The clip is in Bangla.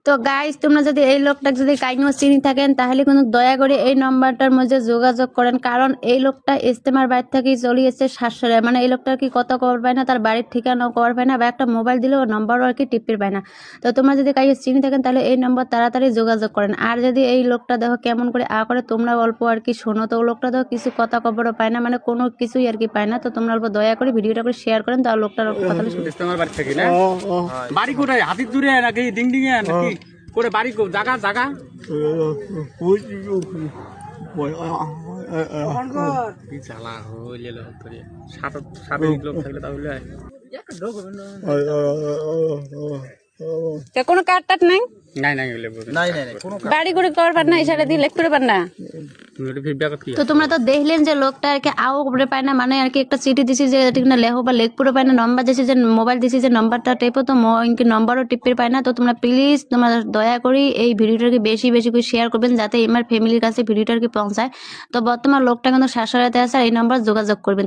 তো গাইস তোমরা যদি এই লোকটাকে যদি কাইনো চিনি থাকেন তাহলে কিন্তু দয়া করে এই নাম্বারটার মধ্যে যোগাযোগ করেন, কারণ এই লোকটা ইস্তেমার বাড়ি থেকেই চলে এসেছে শাশুড়ে, মানে এই লোকটার কি কত কভার পায় না, তার বাড়ির ঠিকানাও কভার পায় না, বা একটা মোবাইল দিলেও নাম্বারও আর কি টিপির পায় না। তো তোমরা যদি কাইও চিনি থাকেন তাহলে এই নম্বর তাড়াতাড়ি যোগাযোগ করেন। আর যদি এই লোকটা দেখো কেমন করে করে তোমরা অল্প আর কি শোনো, তো লোকটা দেখো কিছু কথা খবরও পায় না, মানে কোনো কিছুই আর কি পায় না। তো তোমরা অল্প দয়া করে ভিডিওটা করে শেয়ার করেন, তাহলে লোকটার কথা শুনতে। ইস্তেমার বাড়ি থেকে না বাড়ি কোথায়? হাতির দূরে নাকি ডিংডিঙে নাকি করে বাড়ি জায়গা জায়গা কি জ্বালা হইল সাত লোক থাকলে তাহলে কোনো কার্ড টাট নাই, নাই নাই হইলে নাই নাই নাই কোনো বাড়ি করে কভার পান না, ইশারা দিয়ে লেখ করে পান না। তুমি একটু ফিডব্যাক কি তো তোমরা তো দেখলেন যে লোকটা আর কি আও করে পায় না, মানে আর কি একটা চিঠি দিছি যে ঠিক না লেখো বা লেখ পুরো পায় না, নম্বর দিছি যে মোবাইল দিছি যে নম্বরটা টেপো, তো ইনকি নম্বরও টিপে পায় না। তো তোমরা প্লিজ তোমরা দয়া করে এই ভিডিওটাকে বেশি বেশি করে শেয়ার করবেন যাতে আমার ফ্যামিলির কাছে ভিডিওটা আর কি পৌঁছায়। তো বর্তমান লোকটা কিন্তু শাশুড়াতে আছে আর এই নম্বর যোগাযোগ করবেন।